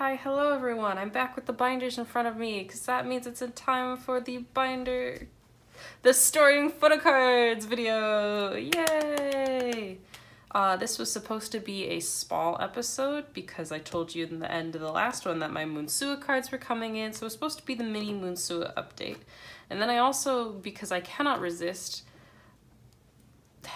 Hi, hello everyone. I'm back with the binders in front of me because that means it's in time for the storing Photocards video. Yay! This was supposed to be a small episode because I told you in the end of the last one that my SuA cards were coming in, so it was supposed to be the mini SuA update. And then I also, because I cannot resist,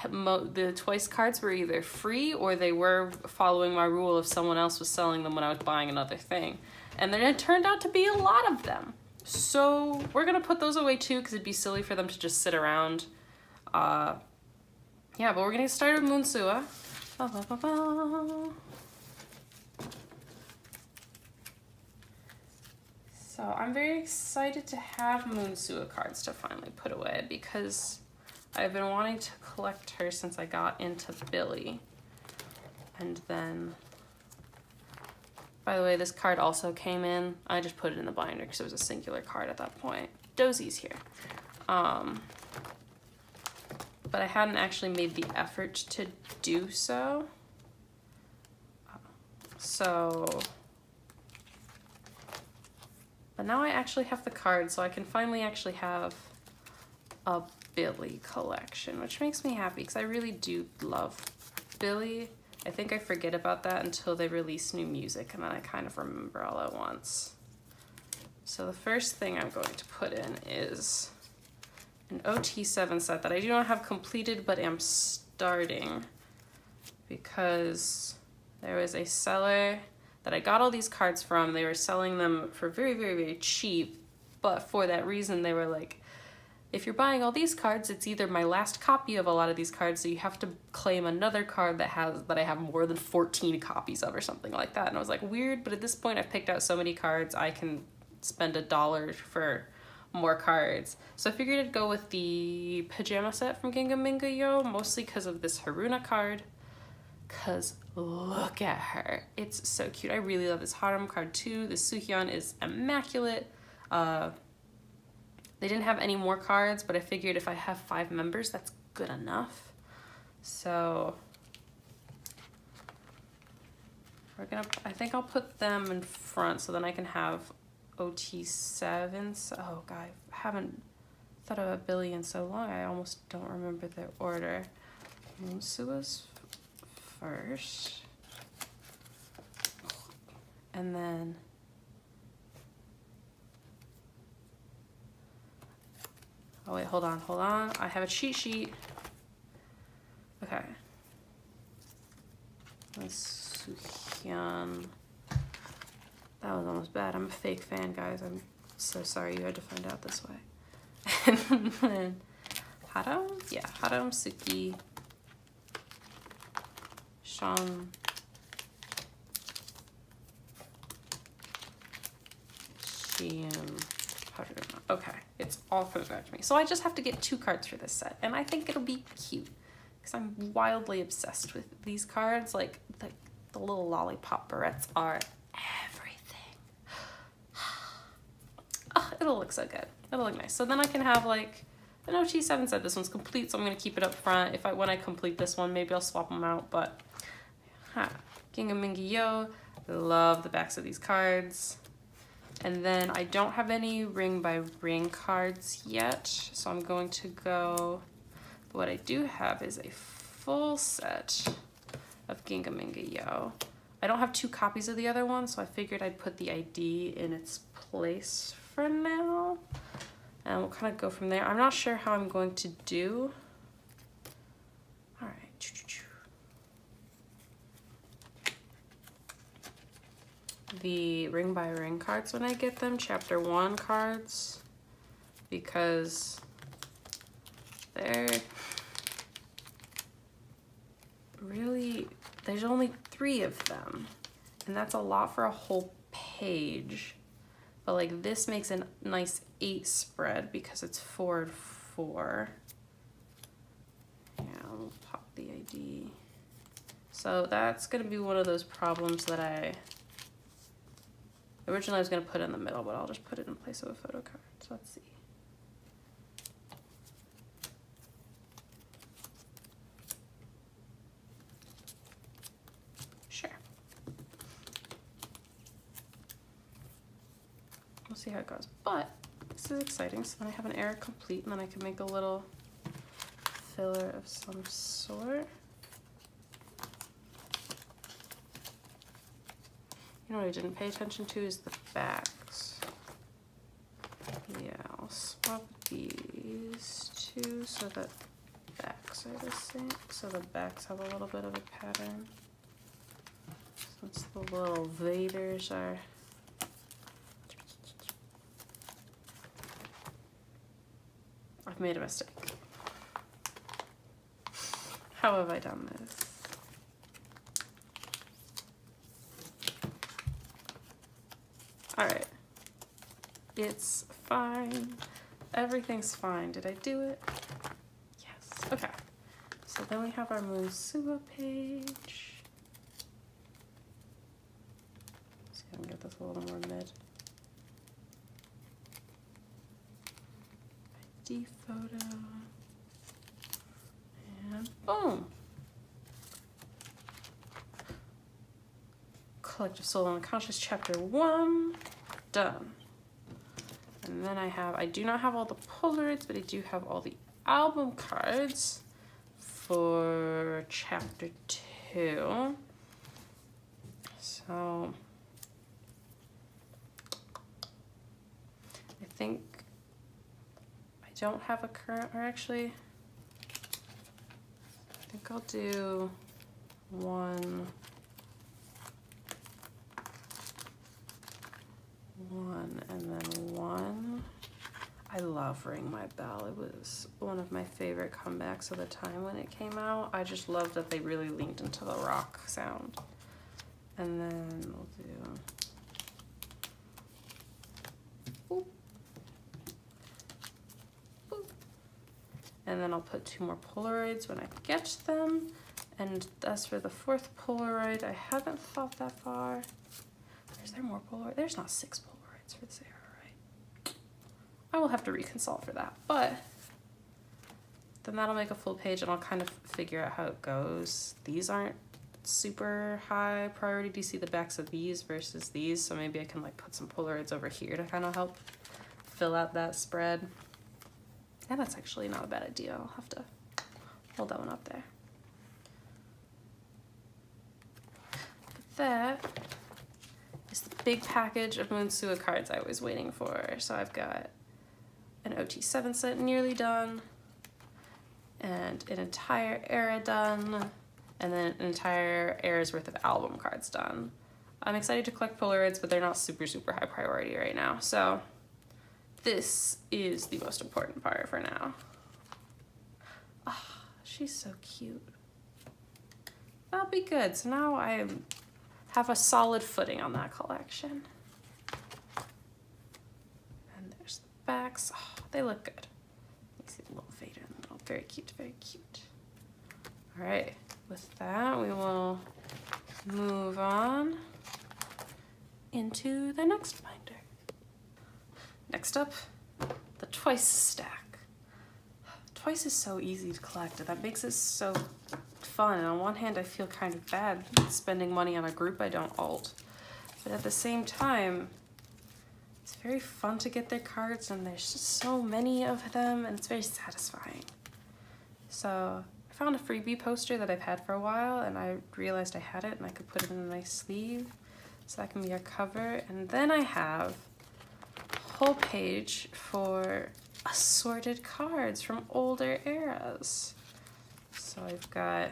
the twice cards were either free or they were following my rule of someone else was selling them when I was buying another thing. And then it turned out to be a lot of them. So we're gonna put those away too because it'd be silly for them to just sit around. Yeah, but we're gonna get started with SuA. So I'm very excited to have SuA cards to finally put away because I've been wanting to collect her since I got into Billlie. And then, by the way, this card also came in. I just put it in the binder because it was a singular card at that point. Dozie's here. But I hadn't actually made the effort to do so. But now I actually have the card, so I can finally actually have a Billlie collection, which makes me happy because I really do love Billlie. I think I forget about that until they release new music and then I kind of remember all at once. So the first thing I'm going to put in is an OT7 set that I do not have completed but am starting because there was a seller that I got all these cards from. They were selling them for very, very, very cheap, but for that reason they were like, if you're buying all these cards, it's either my last copy of a lot of these cards, so you have to claim another card that I have more than 14 copies of or something like that. And I was like, weird, but at this point I've picked out so many cards, I can spend $1 for more cards. So I figured I'd go with the pajama set from Ginga Minga Yo, mostly because of this Haruna card, because look at her. It's so cute. I really love this Haram card too. The Suhyun is immaculate. They didn't have any more cards, but I figured if I have 5 members, that's good enough. So I think I'll put them in front so then I can have OT7s. Oh God, I haven't thought about Billlie in so long. I almost don't remember their order. SuA's first. And then oh wait, hold on. I have a cheat sheet. Okay. Suhyun. That was almost bad. I'm a fake fan, guys. I'm so sorry you had to find out this way. And then Haram? Yeah, Haram, Suki, Sean, Shiam. Okay, it's all coming back to me. So I just have to get 2 cards for this set, and I think it'll be cute because I'm wildly obsessed with these cards. Like the little lollipop barrettes are everything. Oh, it'll look so good. It'll look nice. So then I can have like an OT7 set. This one's complete, so I'm gonna keep it up front. When I complete this one, maybe I'll swap them out. But Ginga Minga Yo, love the backs of these cards. And then I don't have any ring by ring cards yet, so I'm going to go, what I do have is a full set of Ginga Minga Yo. I don't have 2 copies of the other one, so I figured I'd put the ID in its place for now. And we'll kind of go from there. I'm not sure how I'm going to do. All right. The ring by ring cards when I get them, chapter 1 cards, because there's only 3 of them, and that's a lot for a whole page. But like this makes a nice 8 spread because it's 4 and 4. Yeah, we'll pop the ID. So that's gonna be one of those problems that originally I was going to put in the middle, but I'll just put it in place of a photo card. So let's see. Sure. we'll see how it goes. But this is exciting. So then I have an era complete, and then I can make a little filler of some sort. You know what I didn't pay attention to is the backs. Yeah, I'll swap these two so that backs are the same. So the backs have a little bit of a pattern. Since the little vaders are. I've made a mistake. How have I done this? All right, it's fine. Everything's fine. Did I do it? Yes, okay. So then we have our Moon SuA page. Let's see if I can get this a little more mid. ID photo. And boom. Collective Soul Unconscious Chapter 1, done. And then I do not have all the Polaroids, but I do have all the album cards for Chapter 2. So I think I don't have a current, or actually, I think I'll do one and then one. I love Ring My Bell. It was one of my favorite comebacks of the time when it came out. I just love that they really leaned into the rock sound. And then we'll do boop, boop. And then I'll put 2 more Polaroids when I get them. And as for the 4th Polaroid, I haven't thought that far. Is there more Polaroids? There's not 6 Polaroids for this era, right? I will have to reconsult for that, but then that'll make a full page and I'll kind of figure out how it goes. These aren't super high priority. Do you see the backs of these versus these? So maybe I can like put some Polaroids over here to kind of help fill out that spread. And that's actually not a bad idea. I'll have to hold that one up there. But that is the big package of Moon SuA cards I was waiting for. So I've got an OT7 set nearly done, and an entire era done, and then an entire era's worth of album cards done. I'm excited to collect Polaroids, but they're not super, super high priority right now. So this is the most important part for now. Ah, oh, she's so cute. That'll be good. So now I have a solid footing on that collection. And there's the backs. Oh, they look good. You see the little fader in the middle. Very cute, very cute. All right, with that, we will move on into the next binder. Next up, the Twice stack. Twice is so easy to collect, and that makes it so fun. And on one hand, I feel kind of bad spending money on a group I don't alt, but at the same time, it's very fun to get their cards, and there's just so many of them, and it's very satisfying. So I found a freebie poster that I've had for a while, and I realized I had it, and I could put it in a nice sleeve, so that can be our cover. And then I have a whole page for assorted cards from older eras. So I've got,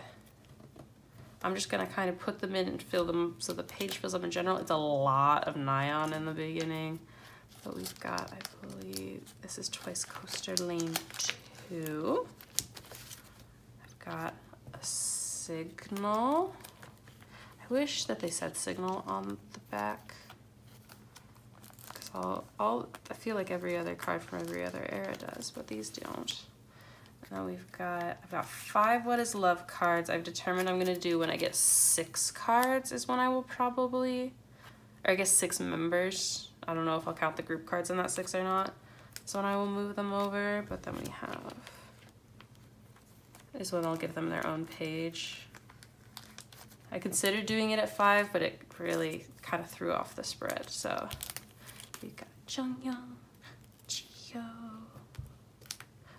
I'm just gonna kind of put them in and fill them so the page fills up in general. It's a lot of nylon in the beginning, but we've got, I believe, this is Twice Coaster Lane 2. I've got a signal. I wish that they said signal on the back, because I feel like every other card from every other era does, but these don't. Now I've got 5 What Is Love cards. I've determined I'm gonna do when I get 6 cards is when I will probably, or I guess 6 members. I don't know if I'll count the group cards in that 6 or not. So when I will move them over, but then we have, is when I'll give them their own page. I considered doing it at 5, but it really kind of threw off the spread. So we've got Jungyoung, Jihyo.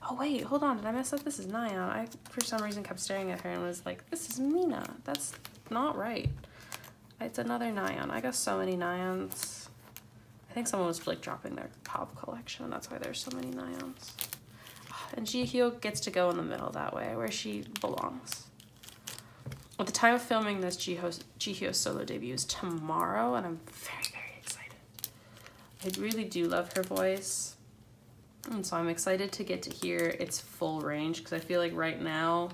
Oh wait, hold on, did I mess up? This is Nayeon. I, for some reason, kept staring at her and was like, this is Mina. That's not right. It's another Nayeon. I got so many Nayeons. I think someone was like dropping their pop collection. That's why there's so many Nayeons. And Jihyo gets to go in the middle that way, where she belongs. At the time of filming this, Jihyo's solo debut is tomorrow, and I'm very, very excited. I really do love her voice. And so I'm excited to get to hear its full range, because I feel like right now,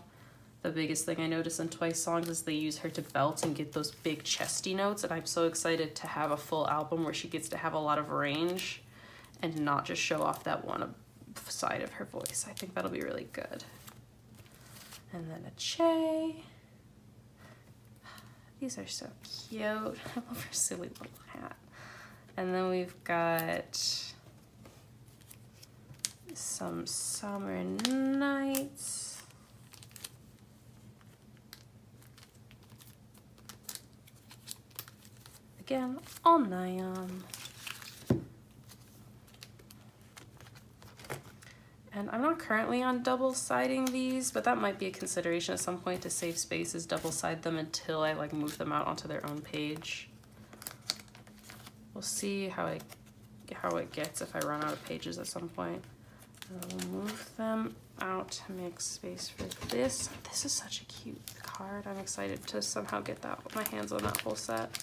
the biggest thing I notice in Twice songs is they use her to belt and get those big chesty notes, and I'm so excited to have a full album where she gets to have a lot of range and not just show off that one side of her voice. I think that'll be really good. And then a Che. These are so cute. I love her silly little hat. And then we've got some Summer Nights. Again, all Nayeon. And I'm not currently on double siding these, but that might be a consideration at some point to save space, is double side them until I like move them out onto their own page. We'll see how it gets if I run out of pages at some point. I'll move them out to make space for this. This is such a cute card. I'm excited to somehow get my hands on that whole set.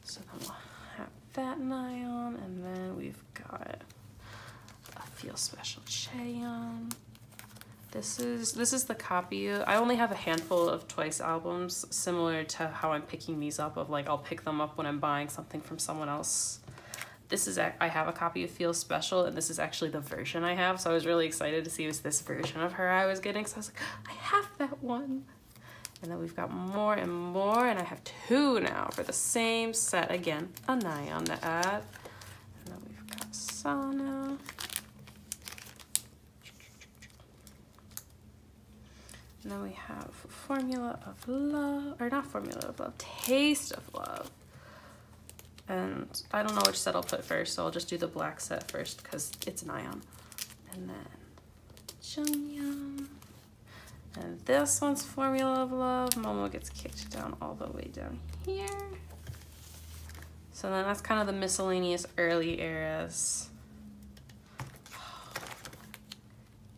So then we'll have that Nayeon, and then we've got Feel Special Chaeyoung. This is the copy. I only have a handful of Twice albums, similar to how I'm picking these up, of like I'll pick them up when I'm buying something from someone else. I have a copy of Feel Special, and this is actually the version I have, so I was really excited to see it was this version of her I was getting, so I was like, I have that one. And then we've got more and more, and I have two now for the same set. Again, a Nayeon to add. And then we've got Sana. And then we have Formula of Love, or not Formula of Love, Taste of Love. And I don't know which set I'll put first, so I'll just do the black set first because it's Nayeon. And then Jungyoung. And this one's Formula of Love. Momo gets kicked down all the way down here. So then that's kind of the miscellaneous early eras.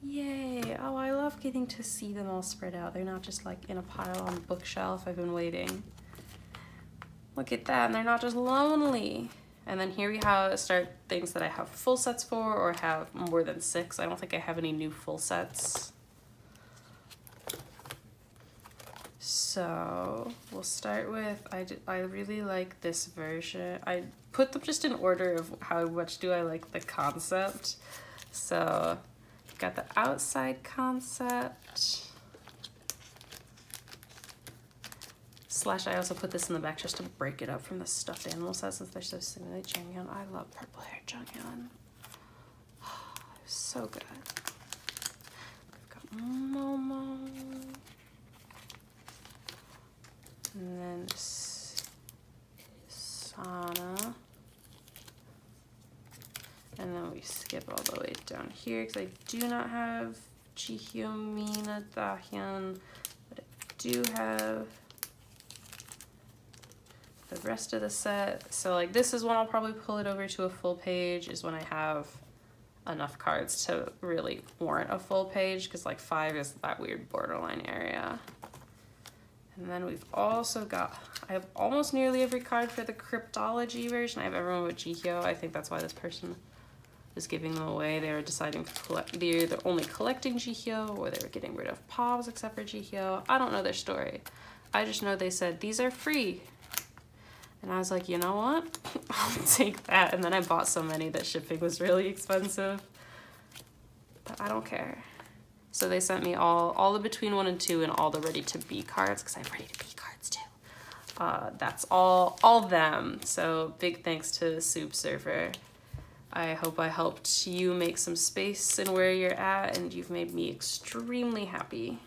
Yay! Oh, I love getting to see them all spread out. They're not just like in a pile on the bookshelf. I've been waiting. Look at that, and they're not just lonely. And then here we start things that I have full sets for or have more than 6. I don't think I have any new full sets. So we'll start with, I really like this version. I put them just in order of how much do I like the concept. So got the outside concept. Slash, I also put this in the back just to break it up from the stuffed animal set since they're so similar to Junghyun. I love purple hair Junghyun. So good. We've got Momo. And then Sana. And then we skip all the way down here because I do not have Jihyo, Mina, Dahyun, but I do have the rest of the set. So like this is when I'll probably pull it over to a full page, is when I have enough cards to really warrant a full page, because like 5 is that weird borderline area. And then we've also got, I have almost nearly every card for the Cryptology version. I have everyone with Jihyo. I think that's why this person is giving them away. They were deciding to collect, they're either only collecting Jihyo or they were getting rid of Pavs except for Jihyo. I don't know their story. I just know they said, these are free. And I was like, you know what? I'll take that. And then I bought so many that shipping was really expensive. But I don't care. So they sent me all the between 1 and 2 and all the ready to be cards, because I have ready to be cards too. That's all them. So big thanks to Soup Surfer. I hope I helped you make some space in where you're at, and you've made me extremely happy.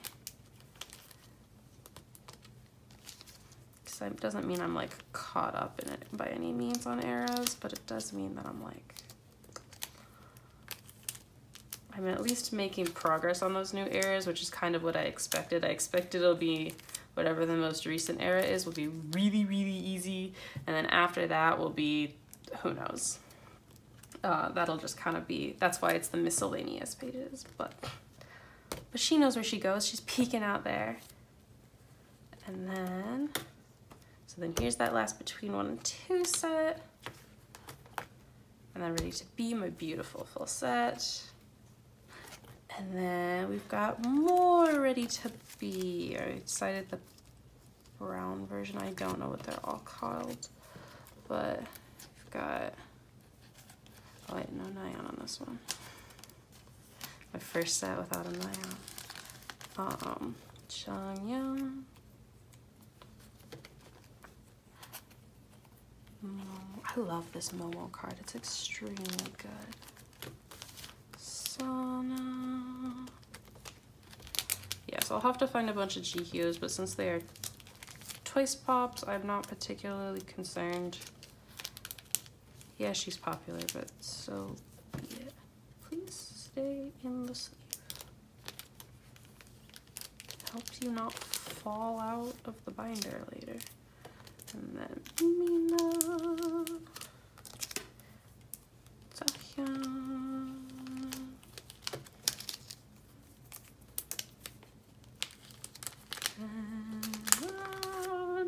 So it doesn't mean I'm like caught up in it by any means on eras, but it does mean that I'm at least making progress on those new eras, which is kind of what I expected. I expected it'll be whatever the most recent era is will be really, really easy. And then after that will be, who knows? That'll just kind of be, that's why it's the miscellaneous pages. But she knows where she goes. She's peeking out there. And then, so then here's that last between 1 and 2 set. And then ready to be my beautiful full set. And then we've got more ready to be. I decided the brown version. I don't know what they're all called, but we've got, oh wait, no nyan on this one. My first set without a nyan. Changyang. I love this Momo card. It's extremely good. Yeah, so I'll have to find a bunch of GQs, but since they are Twice Pops, I'm not particularly concerned. Yeah, she's popular, but so be it. Please stay in the sleeve. It helps you not fall out of the binder later. And then Mina. Tahyang.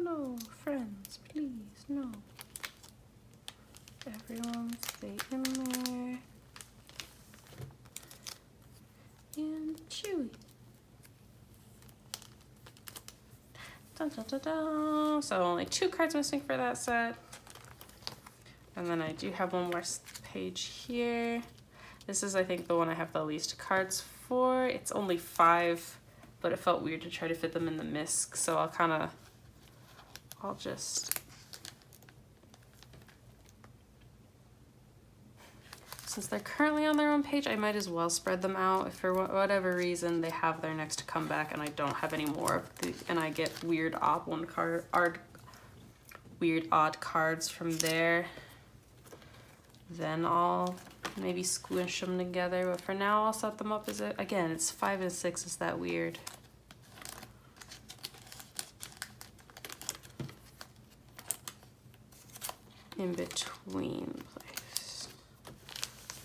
No, friends, please, no. Everyone stay in there. And chewy. Dun, dun, dun, dun. So only 2 cards missing for that set. And then I do have one more page here. This is, I think, the one I have the least cards for. It's only 5. But it felt weird to try to fit them in the misc, so I'll just, since they're currently on their own page, I might as well spread them out. If for whatever reason they have their next comeback and I don't have any more of the, and I get weird odd cards from there, then I'll maybe squish them together. But for now, I'll set them up as it. Again, it's 5 and 6. Is that weird? In between place.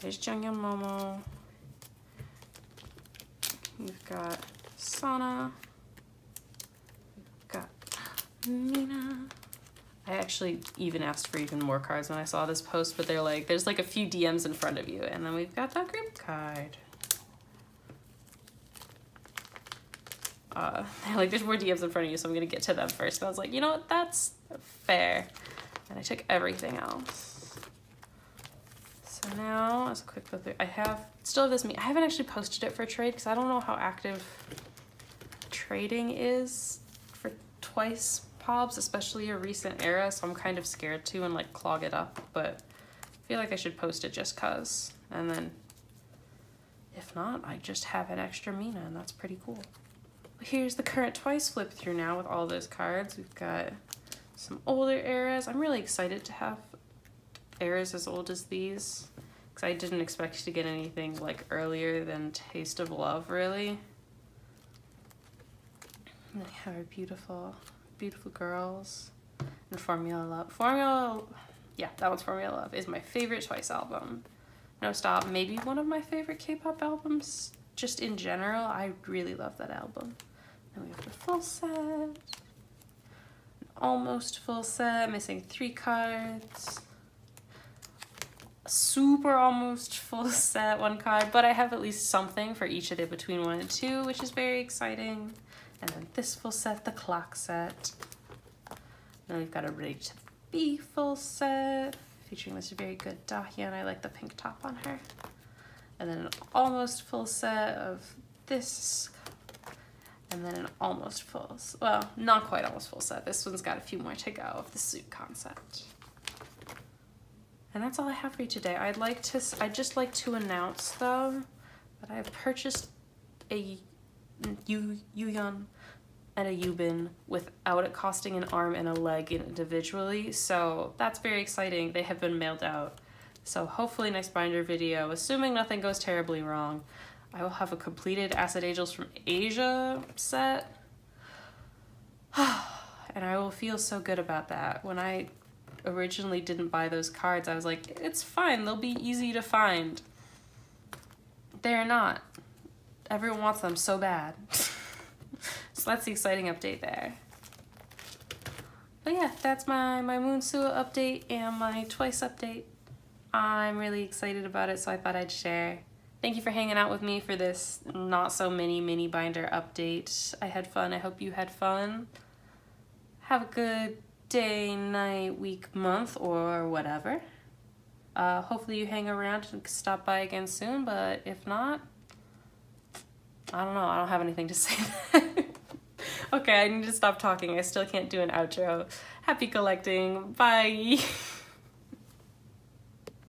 There's Junghyun Momo. We've got Sana. We've got Mina. I actually even asked for even more cards when I saw this post, but they're like, there's like a few DMs in front of you. And then we've got that group card. They're like, there's more DMs in front of you, so I'm gonna get to them first. And I was like, you know what, that's fair. And I took everything else. So now, as a quick go through, I still have this. I haven't actually posted it for trade because I don't know how active trading is for Twice Pobs, especially a recent era. So I'm kind of scared to and like clog it up. But I feel like I should post it just cause. And then, if not, I just have an extra Mina, and that's pretty cool. Here's the current Twice flip through now with all those cards. We've got some older eras. I'm really excited to have eras as old as these because I didn't expect to get anything like earlier than Taste of Love, really. And then we have our beautiful, beautiful girls and Formula Love. Yeah, that one's Formula Love is my favorite Twice album. No Stop, maybe one of my favorite K-pop albums just in general. I really love that album. Then we have the full set. Almost full set, missing 3 cards. A super almost full set, 1 card, but I have at least something for each of the between 1 and 2, which is very exciting. And then this full set, the clock set. Then we've got a Ready to Be full set, featuring this very good Dahyun. I like the pink top on her. And then an almost full set of this. And then an almost full, well, not quite almost full set. This one's got a few more to go of the suit concept. And that's all I have for you today. I'd just like to announce though that I have purchased a Yuyeon and a U-bin without it costing an arm and a leg individually. So that's very exciting. They have been mailed out. So hopefully next binder video, assuming nothing goes terribly wrong, I will have a completed Acid Angels from Asia set. And I will feel so good about that. When I originally didn't buy those cards, I was like, it's fine, they'll be easy to find. They're not. Everyone wants them so bad. So that's the exciting update there. But yeah, that's my Moon SuA update and my Twice update. I'm really excited about it, so I thought I'd share. Thank you for hanging out with me for this not so mini binder update. I had fun. I hope you had fun. Have a good day, night, week, month, or whatever. Hopefully you hang around and stop by again soon, but if not, I don't know. I don't have anything to say. Okay, I need to stop talking. I still can't do an outro. Happy collecting. Bye.